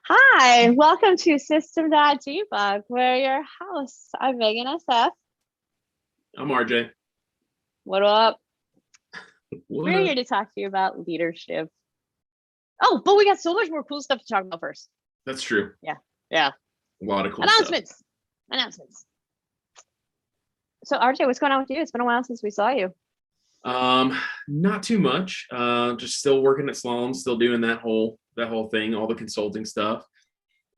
Hi, welcome to System.Debug. We're your hosts. I'm Megan SF. I'm RJ. What up? What We're up? here to talk to you about leadership. Oh, but we got so much more cool stuff to talk about first. That's true. Yeah. A lot of cool stuff. Announcements. So RJ, what's going on with you? It's been a while since we saw you. Not too much. Just still working at Slalom, still doing that whole thing, all the consulting stuff.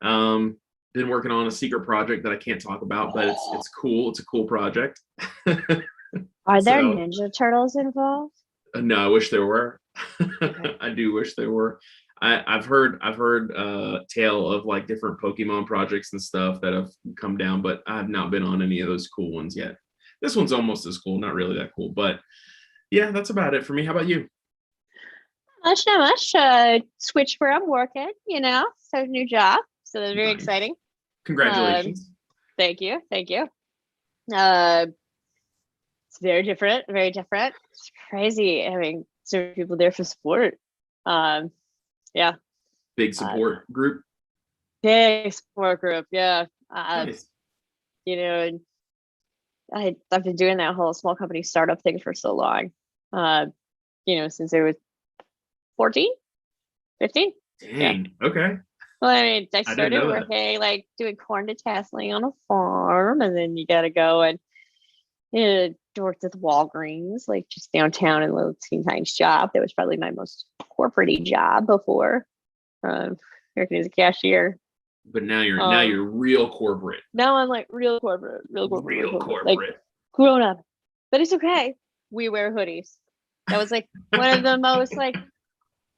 Been working on a secret project that I can't talk about, but it's cool. It's a cool project. Are there So, Ninja Turtles involved? No, I wish there were. Okay. I do wish there were. I've heard tale of like different Pokemon projects and stuff that have come down, but I have not been on any of those cool ones yet. This one's almost as cool, not really that cool, but yeah, that's about it for me. How about you? Not much. Switch where I'm working, so new job. So that's very Nice. exciting. Congratulations. Thank you. It's very different. It's crazy. I mean, so people there for support. Yeah. Big support group. Big support group. Yeah. Nice. And I've been doing that whole small company startup thing for so long. Since I was 14, 15. Dang. Okay. Well, I mean, I didn't started know that. working like doing corn detasseling on a farm, and then you gotta go and worked at Walgreens, like just downtown in a little teeny shop. That was probably my most corporate-y job before working as a cashier. But now you're real corporate. Now I'm like real corporate. Like grown up. But it's okay. We wear hoodies. That was like one of the most like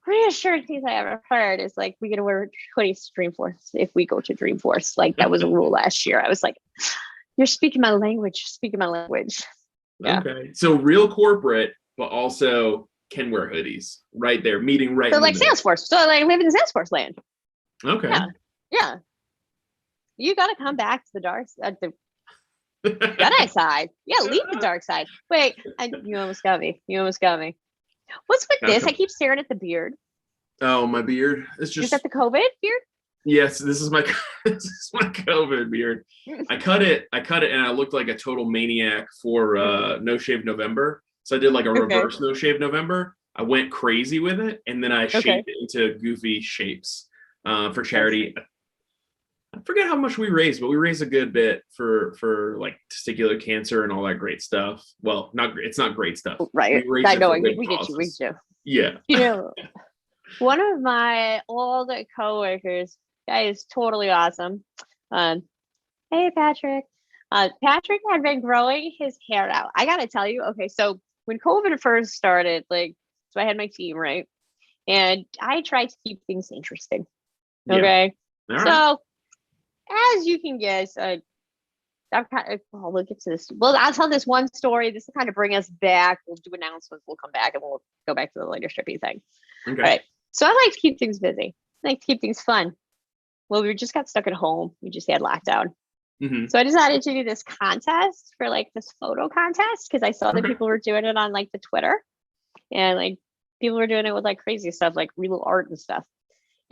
reassuring things I ever heard is like, we're gonna wear hoodies to Dreamforce if we go to Dreamforce. Like that was a rule last year. I was like, you're speaking my language. Yeah. Okay. So real corporate, but also can wear hoodies. Right there, meeting right So in the like middle. Salesforce. So like living in Salesforce land. Okay. Yeah. You gotta come back to the dark side, the Jedi side. Yeah, leave the dark side. Wait, you almost got me. What's with this? I keep staring at the beard. Oh, my beard. It's just. Is that the COVID beard? Yes, this is my COVID beard. I cut it and I looked like a total maniac for No Shave November. So I did like a reverse No Shave November. I went crazy with it and then I shaped it into goofy shapes for charity. I forget how much we raised, but we raised a good bit for like testicular cancer and all that great stuff. Well, it's not great stuff. Right. I know. We get you. Yeah. One of my old coworkers, guy is totally awesome. Hey, Patrick. Patrick had been growing his hair out. I gotta tell you, okay, so when COVID first started, so I had my team, right? And I tried to keep things interesting. Okay. Yeah. All right. So as you can guess, we'll get to this. Well, I'll tell this one story. This will kind of bring us back. We'll do announcements. We'll come back and we'll go back to the leadershipy thing. Okay. All right. So I like to keep things busy. I like to keep things fun. Well, we just got stuck at home. We just had lockdown. Mm-hmm. So I decided to do this contest for like this photo contest because I saw that people were doing it on like the Twitter, and like people were doing it with like crazy stuff, like real art and stuff.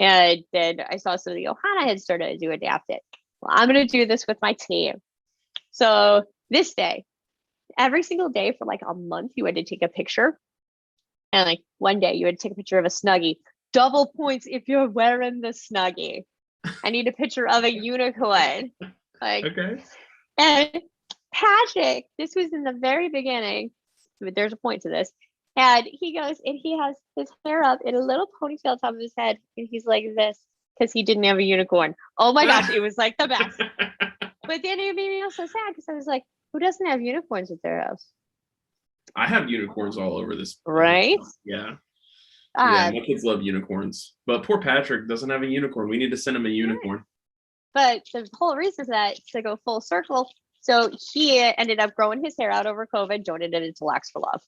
And then I saw some of the Ohana had started to adapt it. Well, I'm going to do this with my team. So this day, every single day for like a month, you had to take a picture. And like one day you had to take a picture of a Snuggie. Double points if you're wearing the Snuggie. I need a picture of a unicorn. And Patrick, this was in the very beginning, but there's a point to this. And he goes and he has his hair up in a little ponytail on top of his head. And he's like this because he didn't have a unicorn. Oh my gosh, it was like the best. But then it made me also sad because I was like, who doesn't have unicorns at their house? I have unicorns all over this. Right? Yeah. My kids love unicorns. But poor Patrick doesn't have a unicorn. We need to send him a unicorn. But the whole reason is that to go full circle. So he ended up growing his hair out over COVID, donated it to Locks for Love.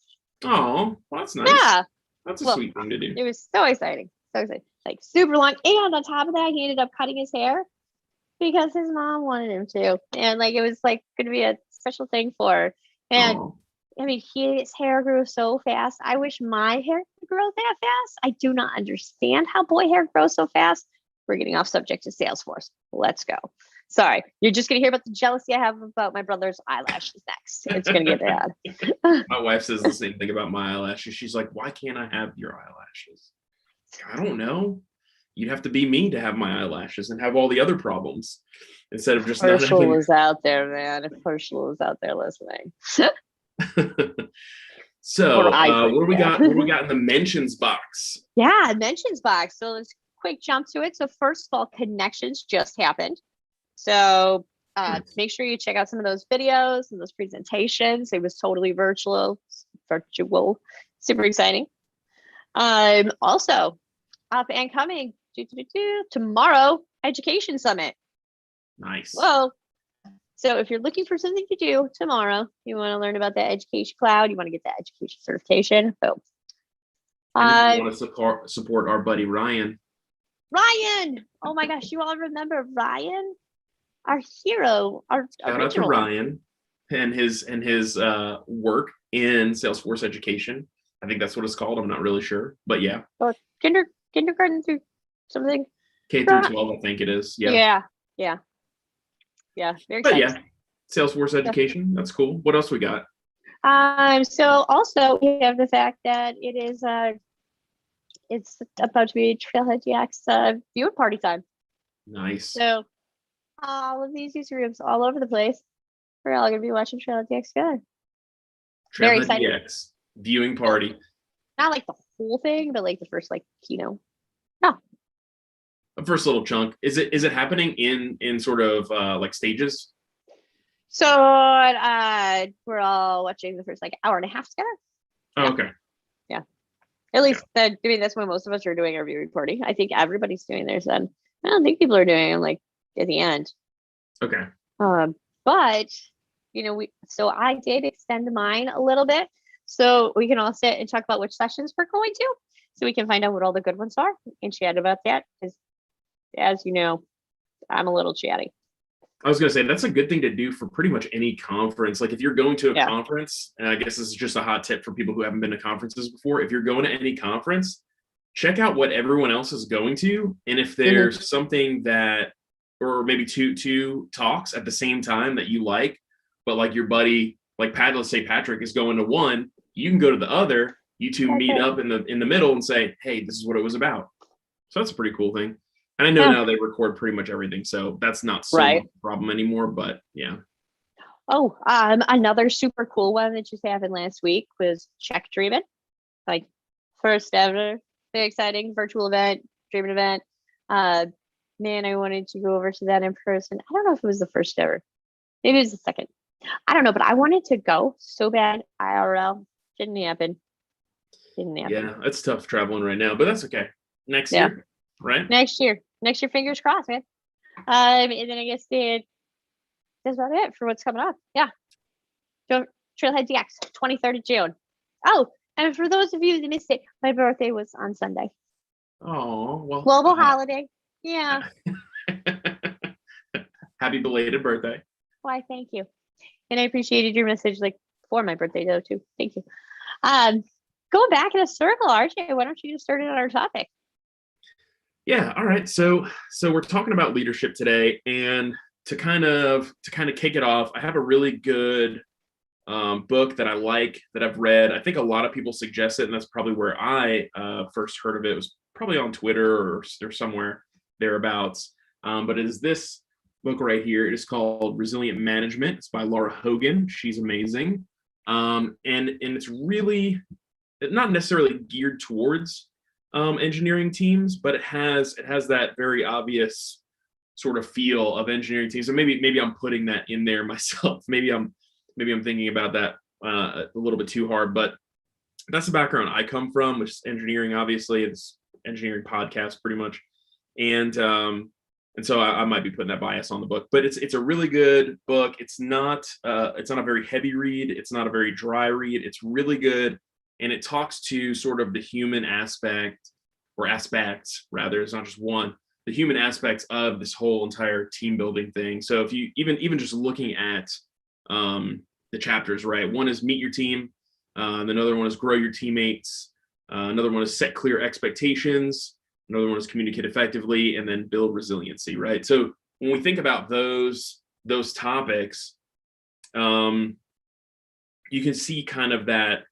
Oh, well, that's nice. Yeah. That's a sweet thing to do. It was so exciting. Like super long. And on top of that, he ended up cutting his hair because his mom wanted him to. And like it was like gonna be a special thing for her. And I mean, his hair grew so fast. I wish my hair could grow that fast. I do not understand how boy hair grows so fast. we're getting off subject to Salesforce. Let's go. Sorry, you're just gonna hear about the jealousy I have about my brother's eyelashes next. It's gonna get bad. My wife says the same thing about my eyelashes. She's like, "Why can't I have your eyelashes?" I don't know. You'd have to be me to have my eyelashes and have all the other problems instead of just not Herschel having. is out there, man. If Herschel is out there listening. So, Or Isaac, what do we yeah. got? What do we got in the mentions box? Yeah, mentions box. So let's quick jump to it. So first of all, connections just happened. So Nice. make sure you check out some of those videos and those presentations. It was totally virtual, super exciting. Also up and coming tomorrow, Education Summit. Nice. Whoa. So if you're looking for something to do tomorrow, you want to learn about the education cloud, you want to get that education certification, boom. And if you want to support our buddy Ryan. Ryan! Oh my gosh, you all remember Ryan? Our hero, our Shout out to Ryan and his work in Salesforce education. I think that's what it's called. I'm not really sure, but yeah. Oh, kindergarten through something. K through 12, I think it is. Yeah. Yeah. Very But exciting. yeah, Salesforce education. That's cool. What else we got? So also we have the fact that it is it's about to be Trailhead GX viewing party time. Nice. So all of these user groups all over the place. We're all gonna be watching Trailhead GX together. Very Trailhead exciting. GX viewing party. Not like the whole thing, but like the first keynote. The first little chunk. Is it happening in sort of like stages? So we're all watching the first hour and a half together. Oh, okay. Yeah. At least doing this when most of us are doing our viewing party. I think everybody's doing theirs then. I don't think people are doing it at the end. Okay. But so I did extend mine a little bit. So we can all sit and talk about which sessions we're going to. So we can find out what all the good ones are and chat about that. Because as you know, I'm a little chatty. I was going to say that's a good thing to do for pretty much any conference. Like if you're going to a conference, and I guess this is just a hot tip for people who haven't been to conferences before. If you're going to any conference, check out what everyone else is going to. And if there's something that, or maybe two talks at the same time that you like, but like your buddy, like let's say Patrick is going to one, you can go to the other, you two meet up in the middle and say, hey, this is what it was about. So that's a pretty cool thing. And I know now they record pretty much everything, so that's not so much a problem anymore, but yeah. Oh, another super cool one that just happened last week was Check Dreamin'. Like first ever, very exciting virtual event, Dreamin' event. Man, I wanted to go over to that in person. I don't know if it was the first ever. Maybe it was the second. I don't know, but I wanted to go so bad. IRL didn't happen. Yeah, it's tough traveling right now, but that's okay. Next year, right? Next year, fingers crossed, man. And then I guess that's about it for what's coming up. Yeah. Trailhead DX, 23rd of June. Oh, and for those of you that missed it, my birthday was on Sunday. Oh, well. Global holiday. Yeah. Happy belated birthday. Why, thank you. And I appreciated your message for my birthday though too. Thank you. Going back in a circle, RJ, why don't you just start it on our topic? Yeah, all right. So we're talking about leadership today, and to kind of kick it off, I have a really good book that I like that I've read. I think a lot of people suggest it, and that's probably where I first heard of it. It was probably on Twitter or somewhere thereabouts. But it is this book right here. It is called Resilient Management. It's by Laura Hogan. She's amazing, and it's really not necessarily geared towards engineering teams, but it has that very obvious sort of feel of engineering teams. So maybe I'm putting that in there myself. Maybe I'm thinking about that a little bit too hard, but that's the background I come from, which is engineering. Obviously, it's engineering podcast pretty much, and so I might be putting that bias on the book. But it's a really good book. It's not a very heavy read. It's not a very dry read. It's really good. And it talks to sort of the human aspect, or aspects rather, it's not just one, the human aspects of this whole entire team building thing. So if you even just looking at the chapters, right? One is meet your team. Another one is grow your teammates. Another one is set clear expectations. Another one is communicate effectively, and then build resiliency, right? So when we think about those topics, you can see kind of that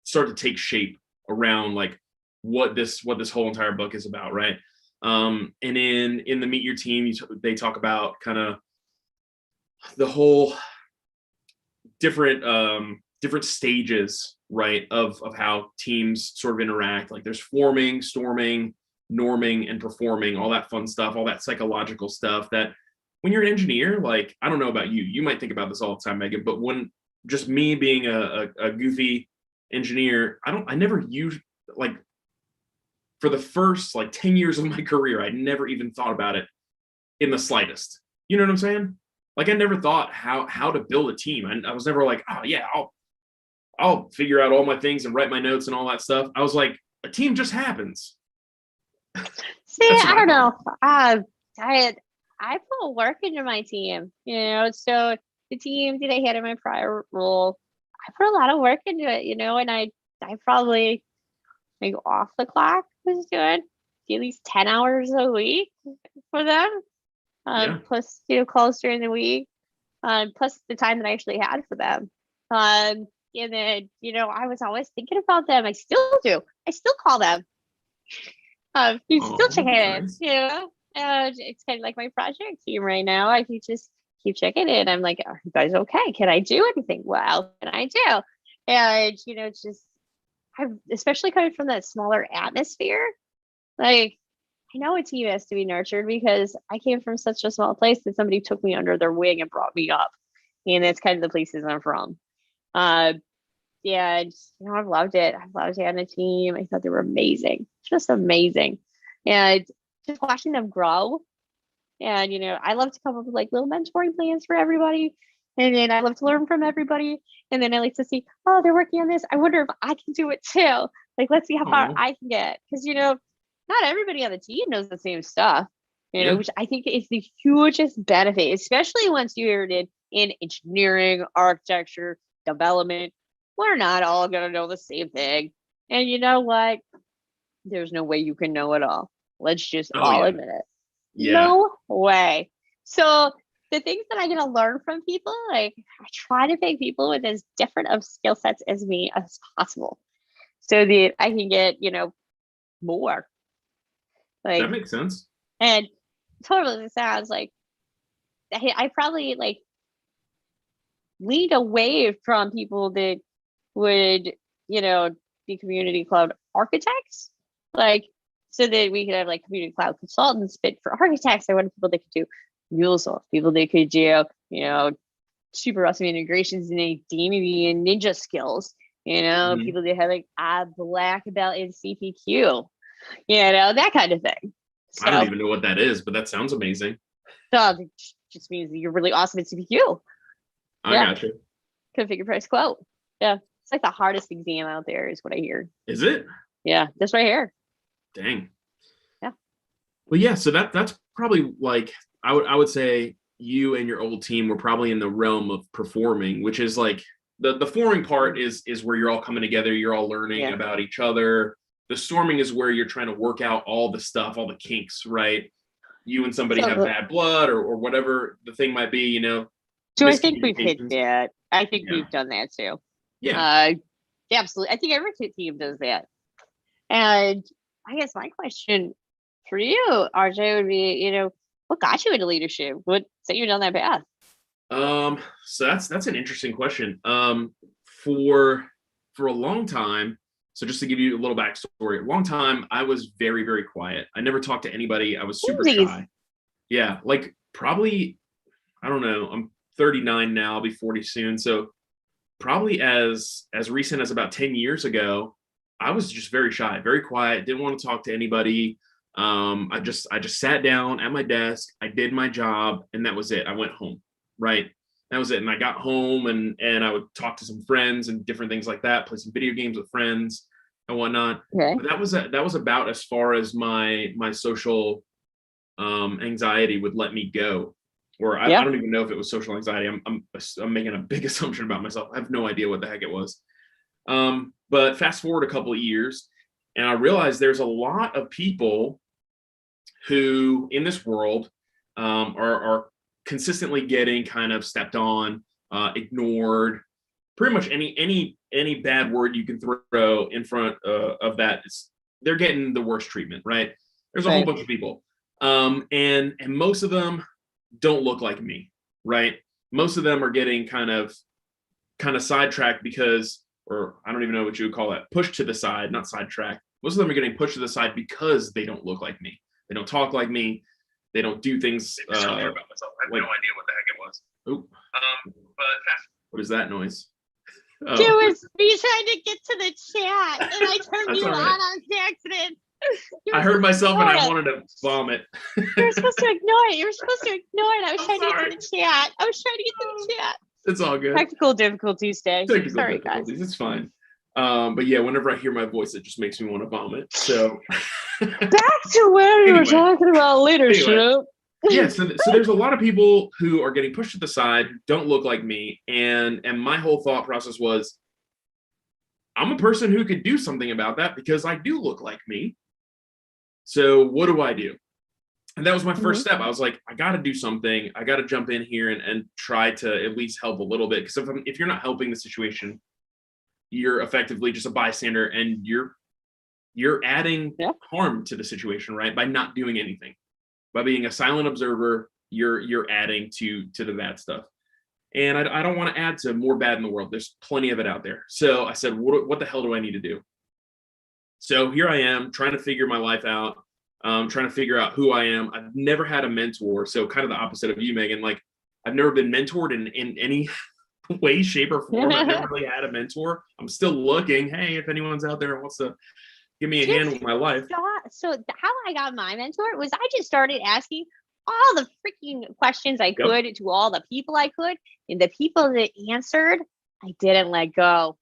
start to take shape around like what this whole entire book is about, right? And in the Meet Your Team, they talk about kind of the whole different stages, right, of how teams sort of interact. Like there's forming, storming, norming, and performing, all that fun stuff, all that psychological stuff that when you're an engineer, like, I don't know about you, you might think about this all the time, Megan, but when just me being a goofy engineer, I never used, like, for the first like 10 years of my career, I never even thought about it in the slightest. You know what I'm saying? Like I never thought how to build a team. I was never like, oh yeah, I'll figure out all my things and write my notes and all that stuff. I was like, a team just happens. See, I don't know. I put work into my team, you know. So the team that I had in my prior role, I put a lot of work into it, you know, and I probably like off the clock was doing at least 10 hours a week for them. Plus, you know, calls during the week, plus the time that I actually had for them. And then, you know, I was always thinking about them. I still do. I still call them. You still check in, nice. you know. It's kind of like my project team right now. I can just keep checking in. I'm like, are you guys okay? Can I do anything? What else can I do? And, you know, just, I'm especially coming from that smaller atmosphere. Like, I know a team has to be nurtured because I came from such a small place that somebody took me under their wing and brought me up. And that's kind of the places I'm from. Yeah, just, you know, I've loved it. I've loved having a team. I thought they were amazing, just amazing. And just watching them grow. And, you know, I love to come up with like little mentoring plans for everybody. And then I love to learn from everybody. And then I like to see, oh, they're working on this. I wonder if I can do it too. Like, let's see how far I can get. Because, you know, not everybody on the team knows the same stuff, you know, which I think is the hugest benefit, especially once you're in engineering, architecture, development. We're not all going to know the same thing. And you know what? There's no way you can know it all. Let's just all admit it. No way. So the things that I get to learn from people, like I try to pick people with as different of skill sets as me as possible so that I can get, you know, more. Like, that makes sense. And totally sounds like I probably like leaned away from people that would, you know, be community cloud architects, like so that we could have like community cloud consultants. But for architects, I wanted people that could do MuleSoft, people that could do, you know, super awesome integrations and identity and ninja skills, you know, people that had like a black belt in CPQ, you know, that kind of thing. So, I don't even know what that is, but that sounds amazing. So it just means that you're really awesome at CPQ. I got you. Configure price quote. Yeah. It's like the hardest exam out there is what I hear. Is it? Yeah, this right here. Dang. Yeah. Well, yeah, so that's probably like I would say you and your old team were probably in the realm of performing, which is like the forming part is where you're all coming together, you're all learning about each other. The storming is where you're trying to work out all the stuff, all the kinks, right? You and somebody have bad blood or whatever the thing might be, you know. Do I think we've hit that? I think we've done that too. Yeah. Absolutely. I think every team does that. And I guess my question for you, RJ, would be, you know, what got you into leadership? What set you down that path? So that's an interesting question. For a long time, so just to give you a little backstory, a long time I was very, very quiet. I never talked to anybody. I was super shy. Yeah, like probably, I don't know, I'm 39 now, I'll be 40 soon. So probably as recent as about 10 years ago, I was just very shy, very quiet, didn't want to talk to anybody. I just sat down at my desk, I did my job, and that was it. I went home, right? That was it. And I got home and I would talk to some friends and different things like that, play some video games with friends and whatnot. Okay. But that was about as far as my social anxiety would let me go. Or I don't even know if it was social anxiety. I'm making a big assumption about myself. I have no idea what the heck it was. But fast forward a couple of years, And I realized there's a lot of people who in this world are consistently getting kind of stepped on, ignored. Pretty much any bad word you can throw in front of that, they're getting the worst treatment, right? There's a whole bunch of people, and most of them don't look like me, right? Most of them are getting kind of sidetracked because, or I don't even know what you would call that, pushed to the side, not sidetracked. Most of them are getting pushed to the side because they don't look like me. They don't talk like me. They don't do things. About myself. I have no idea what the heck it was. Oh, But what is that noise? It was me trying to get to the chat, and I turned you on accident. I heard myself and I wanted to vomit. You were supposed to ignore it. I was trying to get to the chat. It's all good. Technical difficulties, Dave. Sorry, guys. It's fine. But yeah, whenever I hear my voice, it just makes me want to vomit. So back to where you were talking about leadership. Anyway. Yeah, so there's a lot of people who are getting pushed to the side, who don't look like me, and my whole thought process was, I'm a person who could do something about that because I do look like me. So what do I do? And that was my first step. I was like, I got to do something. I got to jump in here and try to at least help a little bit. Because if you're not helping the situation, you're effectively just a bystander, and you're adding harm to the situation, right? By not doing anything. By being a silent observer, you're adding to the bad stuff. And I don't want to add to more bad in the world. There's plenty of it out there. So I said, what the hell do I need to do? So here I am trying to figure my life out, trying to figure out who I am. I've never had a mentor. So kind of the opposite of you, Megan. Like, I've never been mentored in any way, shape, or form. I've never really had a mentor. I'm still looking. Hey, if anyone's out there who wants to give me a hand with my life. So how I got my mentor was I just started asking all the freaking questions I could to all the people I could, and the people that answered, I didn't let go.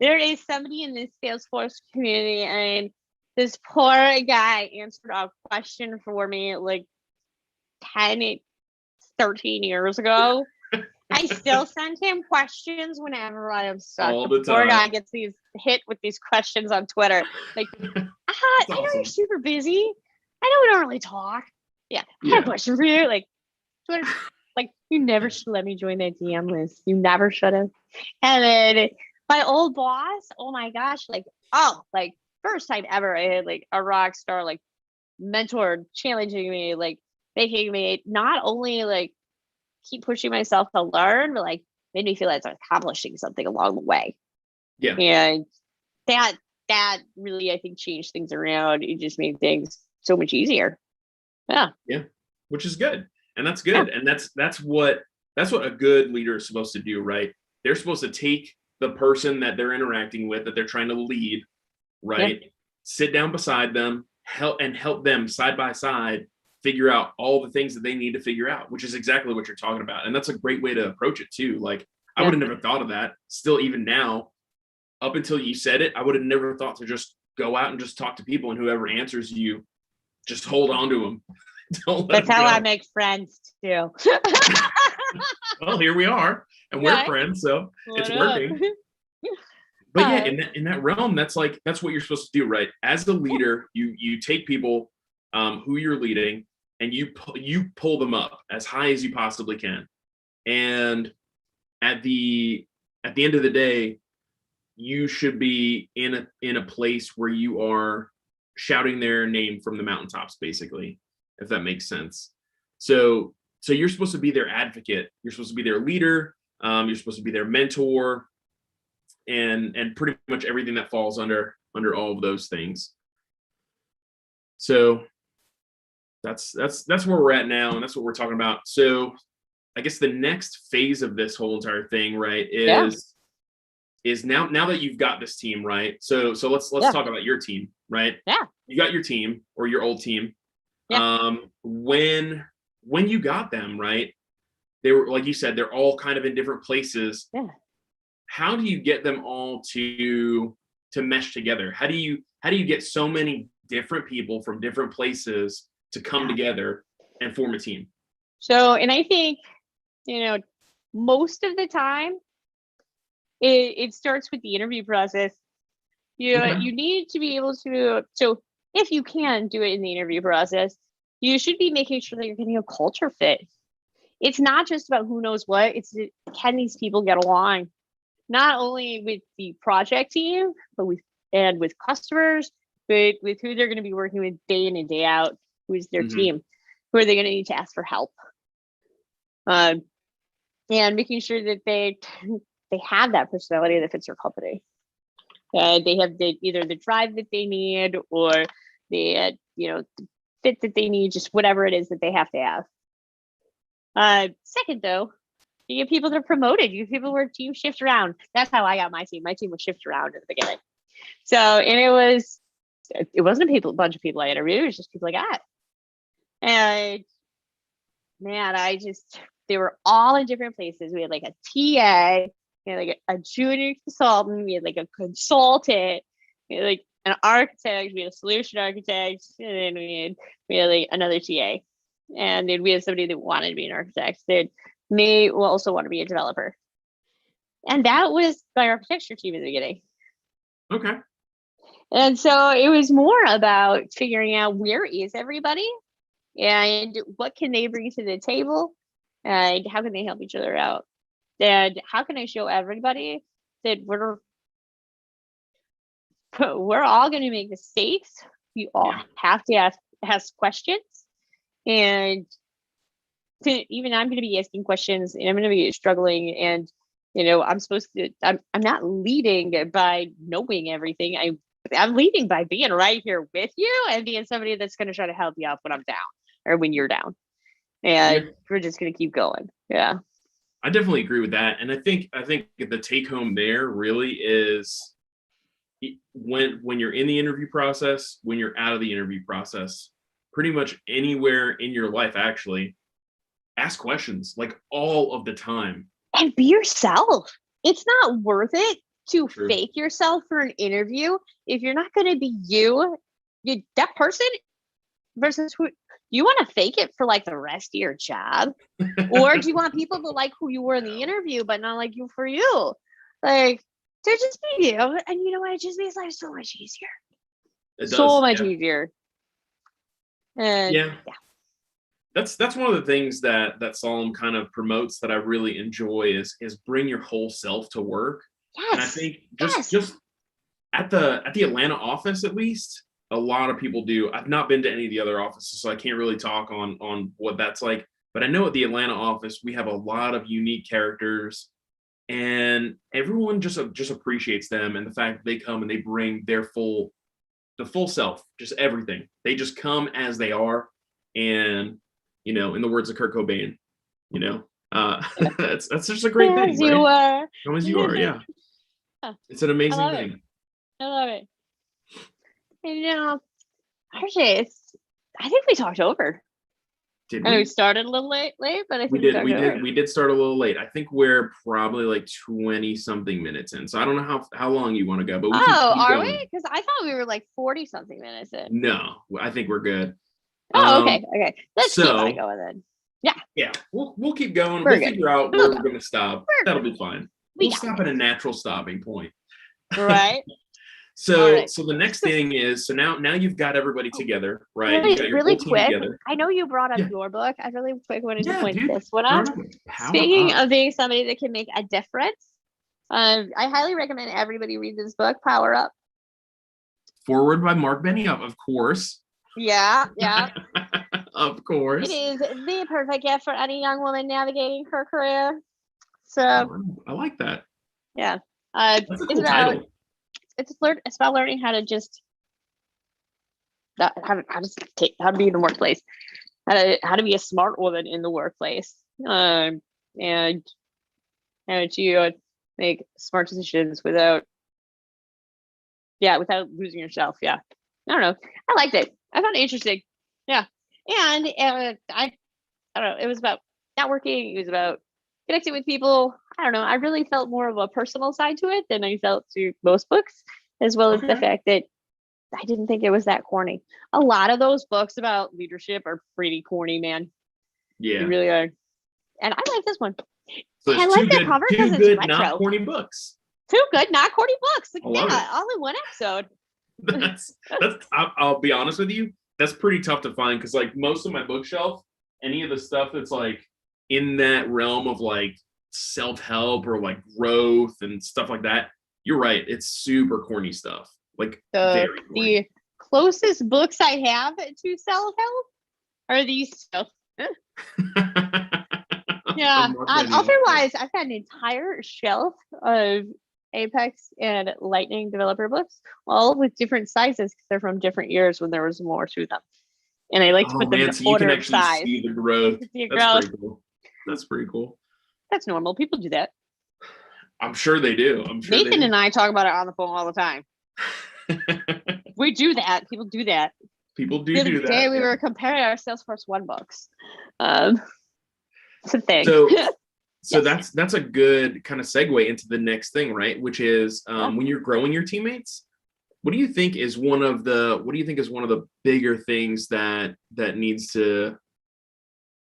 There is somebody in this Salesforce community, and this poor guy answered a question for me like 10, 13 years ago. I still send him questions whenever I am stuck. All the poor time. guy gets hit with these questions on Twitter. Like, I know you're super busy. I know we don't really talk. Yeah, I have a question for you. Like, Twitter, like, you never should let me join that DM list. You never should have. And then my old boss, oh my gosh, like first time ever, I had like a rock star, like, mentor challenging me, like making me not only like keep pushing myself to learn, but like made me feel like I was accomplishing something along the way. Yeah. And that really, I think, changed things around. It just made things so much easier. Yeah, Which is good, and that's good, and that's what a good leader is supposed to do, right? They're supposed to take the person that they're interacting with, that they're trying to lead, right? Sit down beside them, help them side by side figure out all the things that they need to figure out, which is exactly what you're talking about, and that's a great way to approach it too. Like, I would have never thought of that. Still, even now, up until you said it, I would have never thought to just go out and just talk to people, and whoever answers you, just hold on to them. That's how I make friends too. Well, here we are, and we're friends, so it's working. But yeah, in that realm, that's what you're supposed to do, right? As a leader, you take people who you're leading, and you pull them up as high as you possibly can. And at the end of the day, you should be in a place where you are shouting their name from the mountaintops, basically, if that makes sense. So you're supposed to be their advocate. You're supposed to be their leader. You're supposed to be their mentor, and pretty much everything that falls under all of those things. So that's where we're at now, and that's what we're talking about. So I guess the next phase of this whole entire thing, right, is now that you've got this team, right? So let's talk about your team, right? Yeah. You got your team, or your old team. Yeah. When you got them, right, they were, like you said, they're all kind of in different places. Yeah. How do you get them all to mesh together? How do you get so many different people from different places to come together and form a team? So, and I think, most of the time it starts with the interview process. You need to be able to, so if you can do it in the interview process, you should be making sure that you're getting a culture fit. It's not just about who knows what, it's can these people get along, not only with the project team, but with customers, but with who they're going to be working with day in and day out, who's their team, who are they going to need to ask for help, and making sure that they have that personality that fits their company. They have either the drive that they need or the the fit that they need, just whatever it is that they have to have. Second, though, you get people that are promoted. You get people where teams shift around. That's how I got my team. My team would shift around at the beginning. So, and it wasn't a bunch of people I interviewed. It was just people I got. And man, they were all in different places. We had like a TA, we had like a junior consultant, we had like a consultant, we had like an architect, we had a solution architect, and then we had like another TA. And then we had somebody that wanted to be an architect that may also want to be a developer. And that was my architecture team in the beginning. Okay. And so it was more about figuring out where is everybody and what can they bring to the table and how can they help each other out. And how can I show everybody that we're all going to make mistakes. We all have to ask questions. And even I'm going to be asking questions and I'm going to be struggling. And, I'm not leading by knowing everything. I'm leading by being right here with you and being somebody that's going to try to help you out when I'm down or when you're down. And we're just going to keep going. Yeah. I definitely agree with that. And I think the take home there really is when you're in the interview process, when you're out of the interview process, pretty much anywhere in your life, actually, ask questions like all of the time. And be yourself. It's not worth it to fake yourself for an interview if you're not going to be you, that person versus who you want to fake it for like the rest of your job. Or do you want people to like who you were in the interview, but not like you for you? Like, to just be you. And you know what? It just makes life so much easier. So much easier. And yeah. That's one of the things that Solemn kind of promotes that I really enjoy is bring your whole self to work. Yes. And I think just at the Atlanta office, at least, a lot of people do. I've not been to any of the other offices, so I can't really talk on what that's like. But I know at the Atlanta office, we have a lot of unique characters, and everyone just appreciates them and the fact that they come and they bring the full self, just everything. They just come as they are, and in the words of Kurt Cobain, that's just a great thing. As you are. Come as you are, yeah. It's an amazing thing. I love it. And RJ, I think we talked over. Did we? We started a little late, but I think we did start a little late. I think we're probably like 20 something minutes in. So I don't know how long you want to go, but we can keep are going. we? Because I thought we were like 40 something minutes in. No, I think we're good. Oh, okay. Let's keep on going then. Yeah. We'll keep going. We'll figure out where we're gonna stop. That'll be fine. We'll stop at a natural stopping point. Right. So the next thing is, so now you've got everybody together, right? You got your really whole team quick. together. I know you brought up your book. I really quick wanted to point this one out. out. Speaking of being somebody that can make a difference, I highly recommend everybody read this book, Power Up. Forward by Mark Benioff, of course. Yeah. Of course. It is the perfect gift for any young woman navigating her career. So I like that. Yeah. That's a cool title. It's about learning how to just how to be in the workplace, how to be a smart woman in the workplace, and how to make smart decisions without losing yourself. Yeah, I don't know. I liked it. I found it interesting. Yeah, and I don't know. It was about networking. It was about connecting with people. I don't know. I really felt more of a personal side to it than I felt to most books, as well as the fact that I didn't think it was that corny. A lot of those books about leadership are pretty corny, man. Yeah, they really are. And I like this one. So I like the cover because it's retro. Not corny books. Two good, not corny books. Like, I love yeah, it. all in one episode. That's I'll be honest with you, that's pretty tough to find because like most of my bookshelf, any of the stuff that's like in that realm of like self-help or like growth and stuff like that, you're right, it's super corny stuff. Like very corny. The closest books I have to self-help are these two. Yeah. Otherwise, I've got an entire shelf of Apex and Lightning developer books, all with different sizes because they're from different years when there was more to them. And I like to put them in so you order can of actually size. see the growth. See That's growth. pretty cool. That's pretty cool. That's normal. People do that. I'm sure they do. Nathan and I talk about it on the phone all the time. We do that. People do that. People do The other do that. day we were comparing our Salesforce One books. It's a thing. So that's a good kind of segue into the next thing, right? Which is when you're growing your teammates, what do you think is one of the bigger things that needs to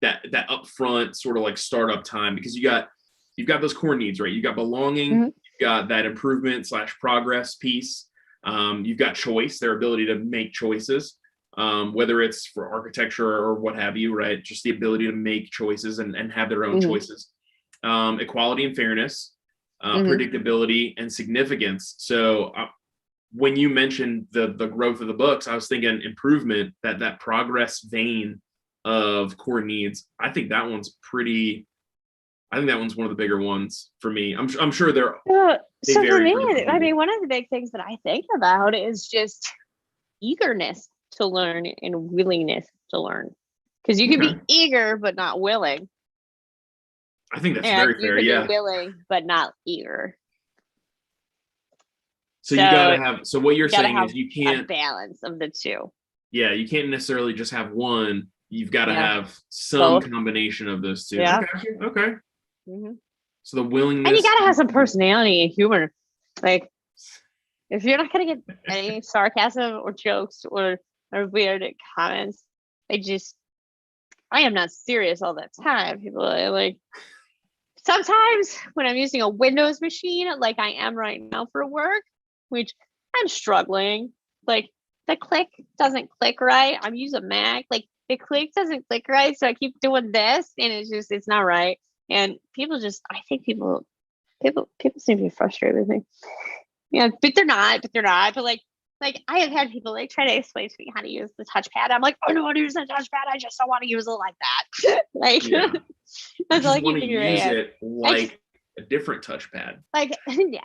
that upfront sort of like startup time? Because you've got those core needs, right? You got belonging, you've got that improvement / progress piece. You've got choice, their ability to make choices, whether it's for architecture or what have you, right? Just the ability to make choices and have their own choices. Equality and fairness, predictability and significance. So when you mentioned the growth of the books, I was thinking improvement, that progress vein of core needs. I think that one's one of the bigger ones for me. I'm sure they're so for me, I mean, one of the big things that I think about is just eagerness to learn and willingness to learn. Because you can be eager but not willing. I think that's very fair. You Yeah, be willing but not eager. So you gotta have. So what you're saying is you can't a balance of the two. Yeah, you can't necessarily just have one. You've got to have some combination of those two. Yeah. Okay. So the willingness, and you gotta have some personality and humor. Like, if you're not gonna get any sarcasm or jokes or weird comments, I am not serious all the time. People are like, sometimes when I'm using a Windows machine, like I am right now for work, which I'm struggling, like the click doesn't click right. I'm using Mac, like the click doesn't click right, so I keep doing this, and it's not right. And I think people seem to be frustrated with me. Yeah, but they're not. But like I have had people like try to explain to me how to use the touchpad. I'm like, I know how to use the touchpad. I just don't want to use it like that. That's all I can figure out. Use it like a different touchpad. Like I think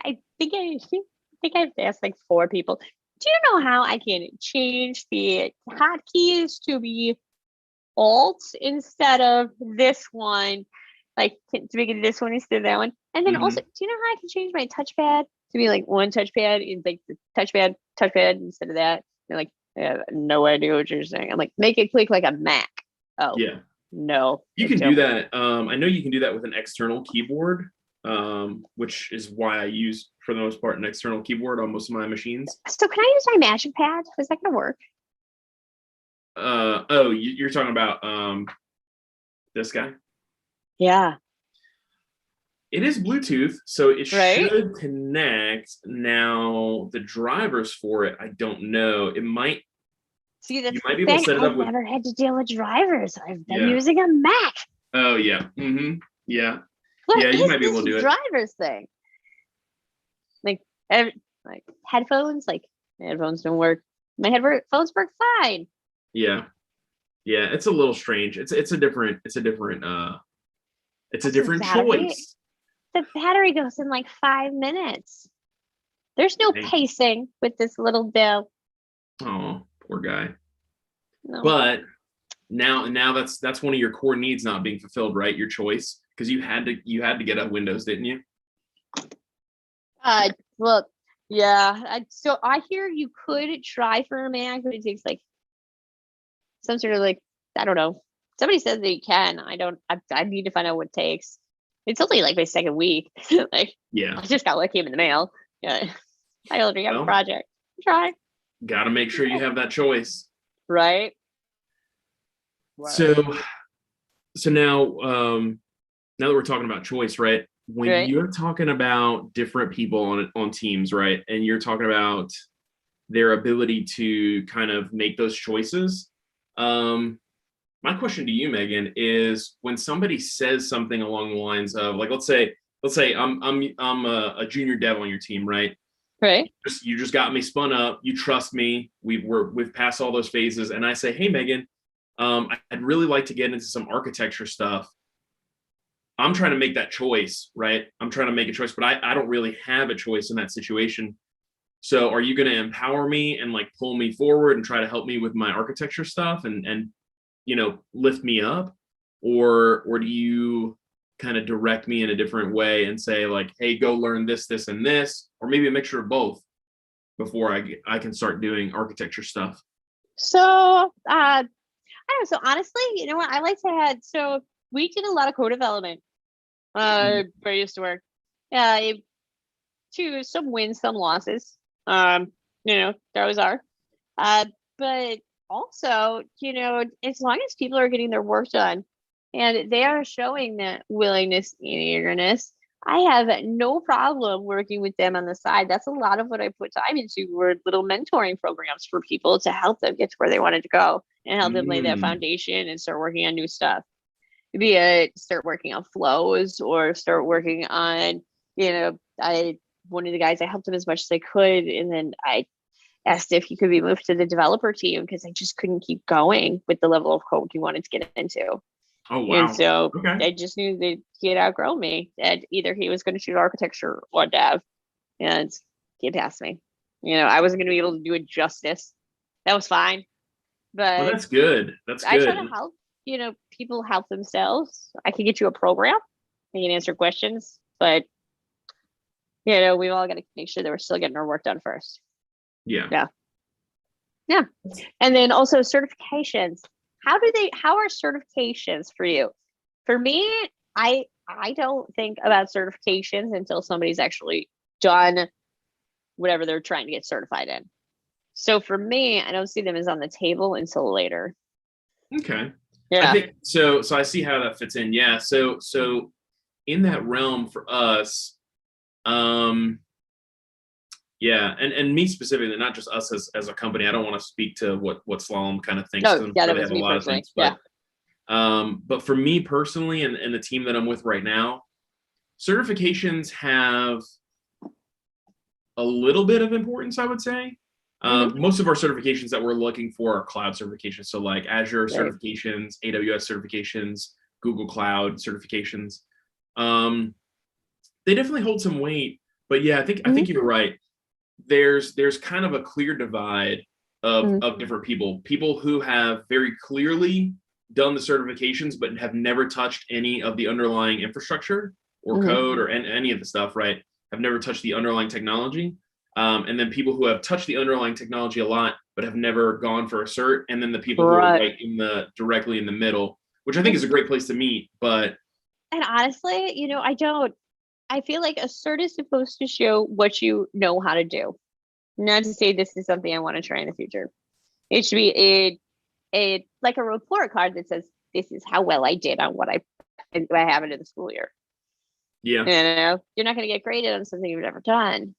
I've asked like 4 people. Do you know how I can change the hotkeys to be Alt instead of this one? Like to make it this one instead of that one. And then also, do you know how I can change my touchpad to be like one touchpad and like the touchpad instead of that? They're like, I have no idea what you're saying. I'm like, make it click like a Mac. Oh yeah. No. You can do that. I know you can do that with an external keyboard, which is why I use for the most part an external keyboard on most of my machines. So can I use my Magic Pad? Is that gonna work? You're talking about this guy? Yeah. It is Bluetooth, so it should connect. Now, the drivers for it, I don't know. It might. See, that's you might be able to set it up I've never had to deal with drivers. I've been using a Mac. Oh yeah. Yeah. What you might be able to do it. Drivers thing. Like headphones, like my headphones don't work. My headphones work fine. Yeah. It's a little strange. It's a different choice. The battery goes in like 5 minutes. There's no pacing with this little bill. Oh, poor guy. No. But now that's one of your core needs not being fulfilled, right? Your choice, because you had to get a Windows, didn't you? Well, yeah. So I hear you could try for a Mac, but it takes like some sort of like, I don't know. Somebody says that you can. I need to find out what it takes. It's only like my second week. I just got what came in the mail. Yeah. I already have a project. Try. Gotta make sure you have that choice. Right. So now that we're talking about choice, right? when Right. you're talking about different people on teams, right? And you're talking about their ability to kind of make those choices. My question to you, Megan, is when somebody says something along the lines of, like, let's say I'm a junior dev on your team, right? Right. You just got me spun up. You trust me. We've passed all those phases, and I say, hey, Megan, I'd really like to get into some architecture stuff. I'm trying to make that choice, right? I'm trying to make a choice, but I don't really have a choice in that situation. So are you going to empower me and like pull me forward and try to help me with my architecture stuff and lift me up? Or do you kind of direct me in a different way and say like, hey, go learn this, this, and this, or maybe a mixture of both before I can start doing architecture stuff? So I don't know. So honestly, you know what? I like to have, so we did a lot of code development where I used to work. To some wins, some losses. Those are. But also, as long as people are getting their work done and they are showing that willingness and eagerness, I have no problem working with them on the side. That's a lot of what I put time into were little mentoring programs for people to help them get to where they wanted to go and help them lay that foundation and start working on new stuff. Be it start working on flows or start working on, one of the guys, I helped him as much as I could. And then I asked if he could be moved to the developer team because I just couldn't keep going with the level of code he wanted to get into. Oh, wow. And so Okay. I just knew that he had outgrown me, and either he was going to choose architecture or dev, and he passed me. I wasn't going to be able to do it justice. That was fine. But Well, that's good. That's I try good. to help, people help themselves. I can get you a program. I can answer questions, but we've all got to make sure that we're still getting our work done first. Yeah. Yeah. And then also certifications. How are certifications for you? For me, I don't think about certifications until somebody's actually done whatever they're trying to get certified in. So for me, I don't see them as on the table until later. Okay. Yeah. I think so I see how that fits in. Yeah. So in that realm for us, yeah, and me specifically, not just us as a company. I don't want to speak to what Slalom kind of thinks. No, I'm yeah, sure that they was have a me lot of personally. things, but for me personally and the team that I'm with right now, certifications have a little bit of importance, I would say. Most of our certifications that we're looking for are cloud certifications. So like Azure certifications, AWS certifications, Google Cloud certifications. They definitely hold some weight, but yeah, I think you're right. There's kind of a clear divide of different people who have very clearly done the certifications but have never touched any of the underlying infrastructure or code or any of the stuff, right? Have never touched the underlying technology. And then people who have touched the underlying technology a lot but have never gone for a cert, and then the people who are right directly in the middle, which I think is a great place to meet. But and honestly, I feel like a cert is supposed to show what you know how to do, not to say this is something I want to try in the future. It should be a like a report card that says this is how well I did on what I have into the school year. Yeah. You're not going to get graded on something you've never done.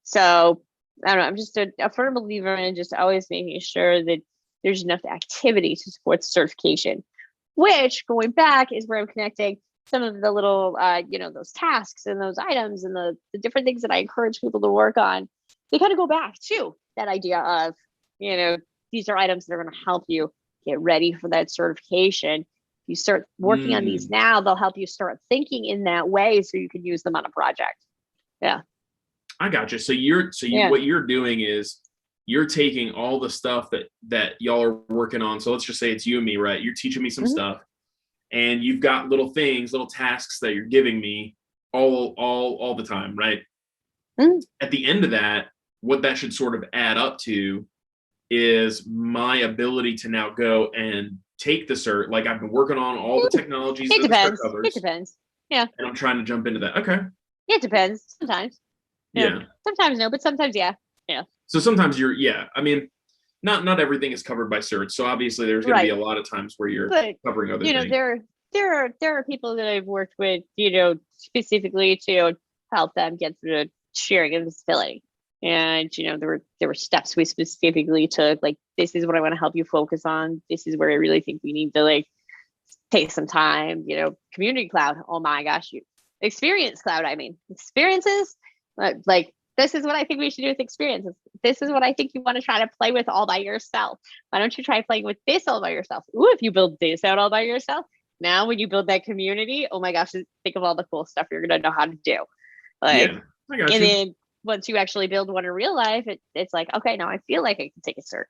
So I don't know. I'm just a firm believer in just always making sure that there's enough activity to support the certification, which going back is where I'm connecting some of the little, those tasks and those items and the different things that I encourage people to work on. They kind of go back to that idea of, these are items that are going to help you get ready for that certification. You start working on these now, they'll help you start thinking in that way so you can use them on a project. Yeah. I got you. What you're doing is you're taking all the stuff that y'all are working on. So let's just say it's you and me, right? You're teaching me some stuff, and you've got little tasks that you're giving me all the time, right? At the end of that, what that should sort of add up to is my ability to now go and take the cert. Like I've been working on all the technologies that the cert covers. It depends. Yeah. And I'm trying to jump into that. Okay. It depends. Sometimes. Yeah. Sometimes no, but sometimes yeah. Yeah. So sometimes I mean, not everything is covered by certs. So obviously there's going to be a lot of times where you're covering other things. there are people that I've worked with, specifically to help them get through sharing and visibility. And there were steps we specifically took, like, this is what I want to help you focus on. This is where I really think we need to like take some time. Community cloud. Oh my gosh, experience cloud. I mean, experiences. Like, this is what I think we should do with experiences. This is what I think you want to try to play with all by yourself. Why don't you try playing with this all by yourself? Ooh, if you build this out all by yourself, now when you build that community, oh my gosh, think of all the cool stuff you're gonna know how to do. Like, Yeah, I got and you. then once you actually build one in real life, it's like, okay, now I feel like I can take a cert.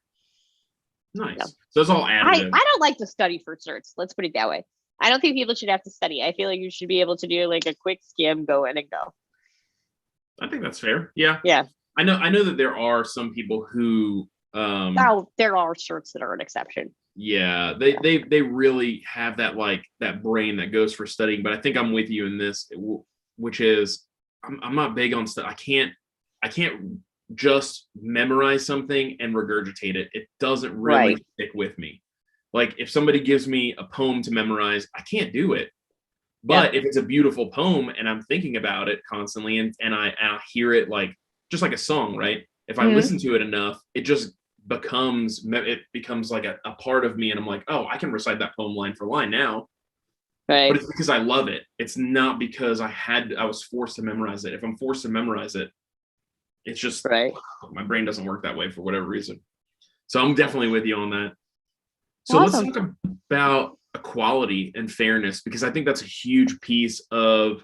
Nice. So it's all I additive. don't like to study for certs. Let's put it that way. I don't think people should have to study. I feel like you should be able to do like a quick skim, go in and go. I think that's fair. Yeah. Yeah. I know that there are some people who Now there are certs that are an exception. yeah, they really have that, like, that brain that goes for studying. But I think I'm with you in this, which is I'm not big on stuff. I can't just memorize something and regurgitate it. It doesn't really Right. stick with me. Like, if somebody gives me a poem to memorize, I can't do it. But if it's a beautiful poem and I'm thinking about it constantly, and I hear it, like, just like a song, right? If I listen to it enough, it becomes like a part of me, and I'm like, oh, I can recite that poem line for line now. Right. But it's because I love it. It's not because I was forced to memorize it. If I'm forced to memorize it, it's just right. my brain doesn't work that way for whatever reason. So I'm definitely with you on that. So Awesome. let's talk about equality and fairness, because I think that's a huge piece of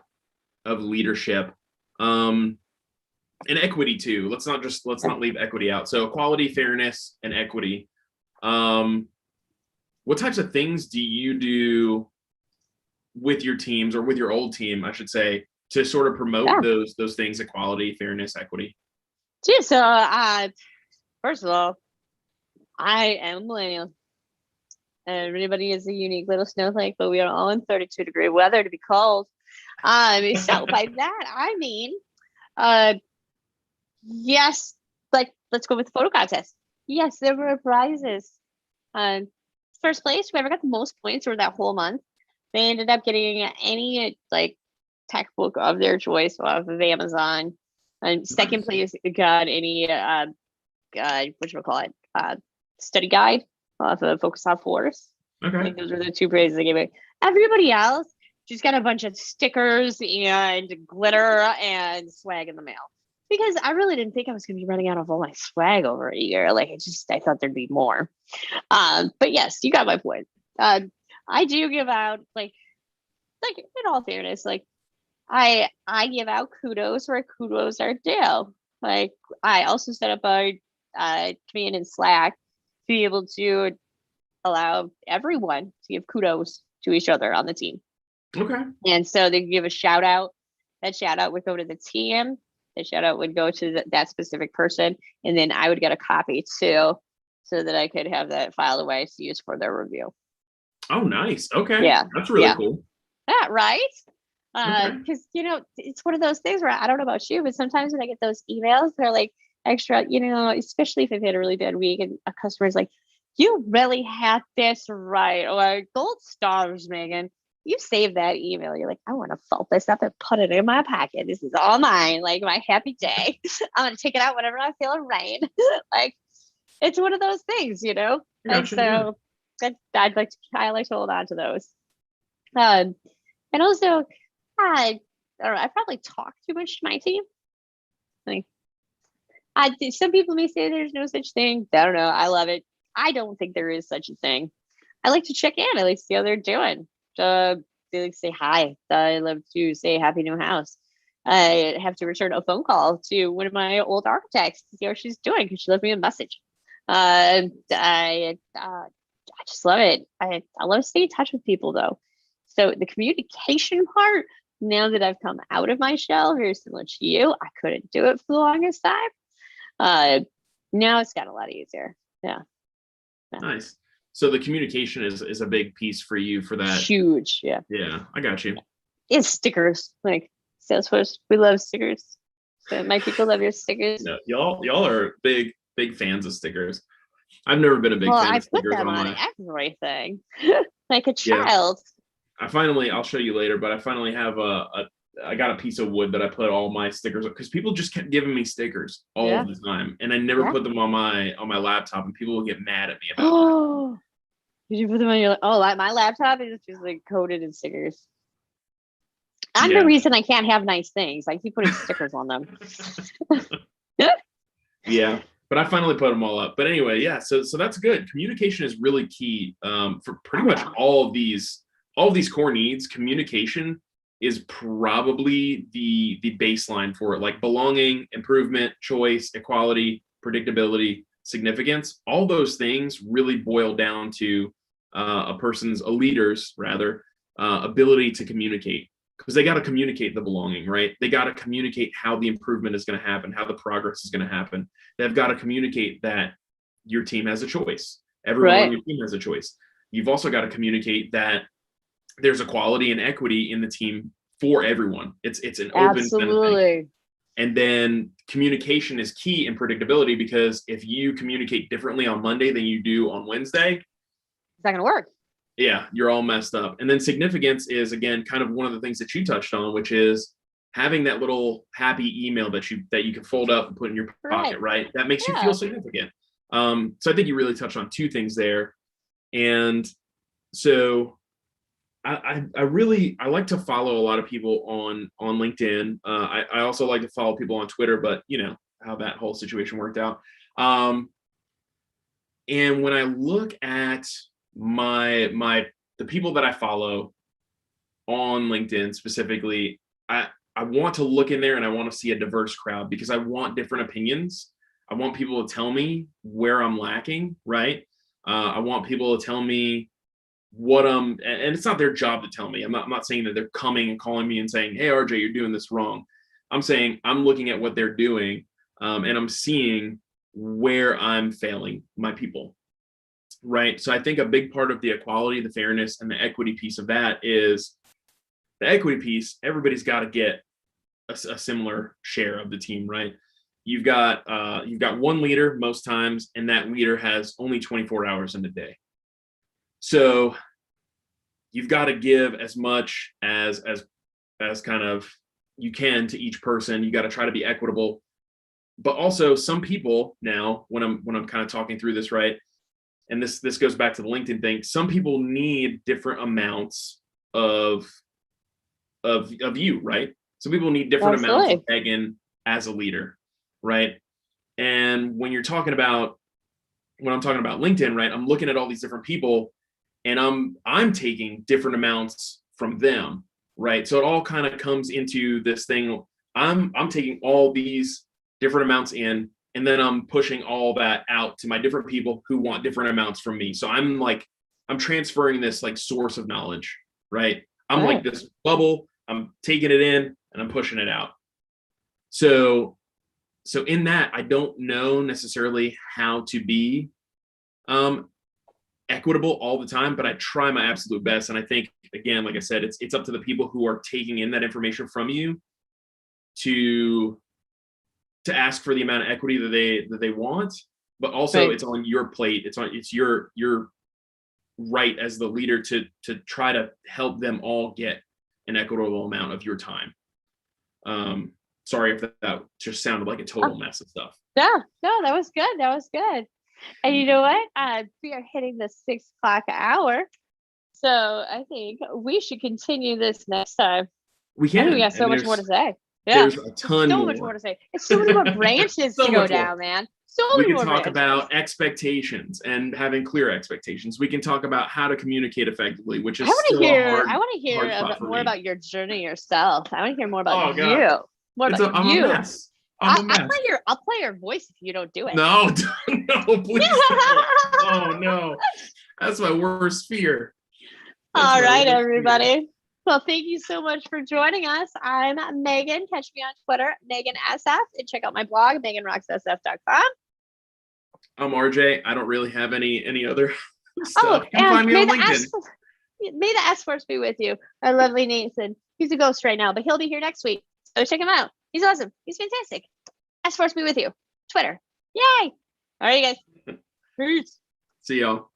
leadership. And equity too. Let's not leave equity out. So equality, fairness, and equity. What types of things do you do with your teams, or with your old team, I should say, to sort of promote those things: equality, fairness, equity? Gee, so first of all, I am millennial. Everybody is a unique little snowflake, but we are all in 32-degree weather to be cold. So by that I mean, yes, like, let's go with the photo contest. Yes, there were prizes. First place, whoever got the most points for that whole month, they ended up getting any like textbook of their choice off of Amazon. And second place got any study guide off of Focus on Force. Okay. I think those were the two prizes they gave away. Everybody else just got a bunch of stickers and glitter and swag in the mail. Because I really didn't think I was going to be running out of all my swag over a year. Like, I thought there'd be more. But yes, you got my point. I do give out, like in all fairness, like, I give out kudos where kudos are due. Like, I also set up a command in Slack to be able to allow everyone to give kudos to each other on the team. Okay. And so they give a shout out. That shout out would go to the team. The shout out would go to that specific person. And then I would get a copy too, so that I could have that filed away to use for their review. Oh, nice. Okay. Yeah. That's really cool. Yeah, right? Okay. Because, it's one of those things where, I don't know about you, but sometimes when I get those emails, they're like extra, especially if I've had a really bad week and a customer's like, you really had this right, or gold stars, Megan. You save that email. You're like, I want to fold this up and put it in my pocket. This is all mine. Like, my happy day. I'm going to take it out whenever I feel rain. Like, it's one of those things, Gotcha, and so I like to hold on to those. And also, I probably talk too much to my team. Like, some people may say there's no such thing. I don't know. I love it. I don't think there is such a thing. I like to check in. I like to see how they're doing. They like to say hi. I love to say happy new house. I have to return a phone call to one of my old architects to see how she's doing, because she left me a message. I just love it. I love to stay in touch with people, though. So the communication part, now that I've come out of my shell, very similar to you, I couldn't do it for the longest time. Now it's got a lot easier. Yeah. Nice. So the communication is a big piece for you for that. Huge. Yeah. Yeah, I got you. It's stickers. Like, Salesforce, we love stickers. So my people love your stickers. No, y'all are big fans of stickers. I've never been a big fan I of put stickers them on my... everything. Like a child. I'll show you later, but I finally have I got a piece of wood that I put all my stickers up because people just kept giving me stickers all the time, and I never put them on my laptop, and people will get mad at me about Oh, did you put them on your? Oh, my laptop is just like coated in stickers. I'm the reason I can't have nice things. I keep putting stickers on them. Yeah, but I finally put them all up. But anyway, yeah. So that's good. Communication is really key for pretty much all of these core needs. Communication is probably the baseline for it. Like belonging, improvement, choice, equality, predictability, significance. All those things really boil down to a leader's rather ability to communicate. Because they got to communicate the belonging, right? They got to communicate how the improvement is going to happen, how the progress is going to happen. They've got to communicate that your team has a choice. Everyone on your team has a choice. You've also got to communicate that there's equality and equity in the team for everyone. It's an open kind of thing. And then communication is key in predictability, because if you communicate differently on Monday than you do on Wednesday, it's not going to work. Yeah, you're all messed up. And then significance is, again, kind of one of the things that you touched on, which is having that little happy email that you can fold up and put in your pocket, right? That makes you feel significant. So I think you really touched on two things there. And so I like to follow a lot of people on LinkedIn. I also like to follow people on Twitter, but you know how that whole situation worked out. And when I look at the people that I follow on LinkedIn specifically, I want to look in there and I want to see a diverse crowd, because I want different opinions. I want people to tell me where I'm lacking, right? I want people to tell me and it's not their job to tell me. I'm not saying that they're coming and calling me and saying, hey, RJ, you're doing this wrong. I'm saying I'm looking at what they're doing, and I'm seeing where I'm failing my people. Right. So I think a big part of the equality, the fairness, and the equity piece of that is the equity piece. Everybody's got to get a similar share of the team, right? You've got one leader most times, and that leader has only 24 hours in a day. So you've got to give as much as kind of you can to each person. You got to try to be equitable, but also some people now, when I'm kind of talking through this, right? And this goes back to the LinkedIn thing. Some people need different amounts of you, right? Some people need different amounts of Megan as a leader, right? And when I'm talking about LinkedIn, right, I'm looking at all these different people, and I'm taking different amounts from them, right? So it all kind of comes into this thing. I'm taking all these different amounts in, and then I'm pushing all that out to my different people who want different amounts from me. So I'm transferring this like source of knowledge, right? I'm like this bubble, I'm taking it in and I'm pushing it out. So in that, I don't know necessarily how to be equitable all the time, but I try my absolute best. And I think, again, like I said, it's up to the people who are taking in that information from you to ask for the amount of equity that they want, but also it's on your plate. It's your right as the leader to try to help them all get an equitable amount of your time. Sorry if that just sounded like a total mess of stuff. No, that was good. And you know what? We are hitting the 6 o'clock hour, so I think we should continue this next time. We can. We got so much more to say. Yeah, there's a ton so much more to say. It's so many more branches to go down, man. So many more branches. We can talk about expectations and having clear expectations. We can talk about how to communicate effectively, which is I want to hear more about your journey yourself. I want to hear more about you. I'm a mess. I'll play your voice if you don't do it. No, please. Oh no, that's my worst fear. All right, everybody. Well, thank you so much for joining us. I'm Megan. Catch me on Twitter, Megan SF, and check out my blog, meganrockssf.com. I'm RJ. I don't really have any other stuff. You can find me on LinkedIn. May the S-Force be with you. Our lovely Nathan. He's a ghost right now, but he'll be here next week. So check him out. He's awesome. He's fantastic. S-Force be with you. Twitter. Yay. All right, guys. Peace. See y'all.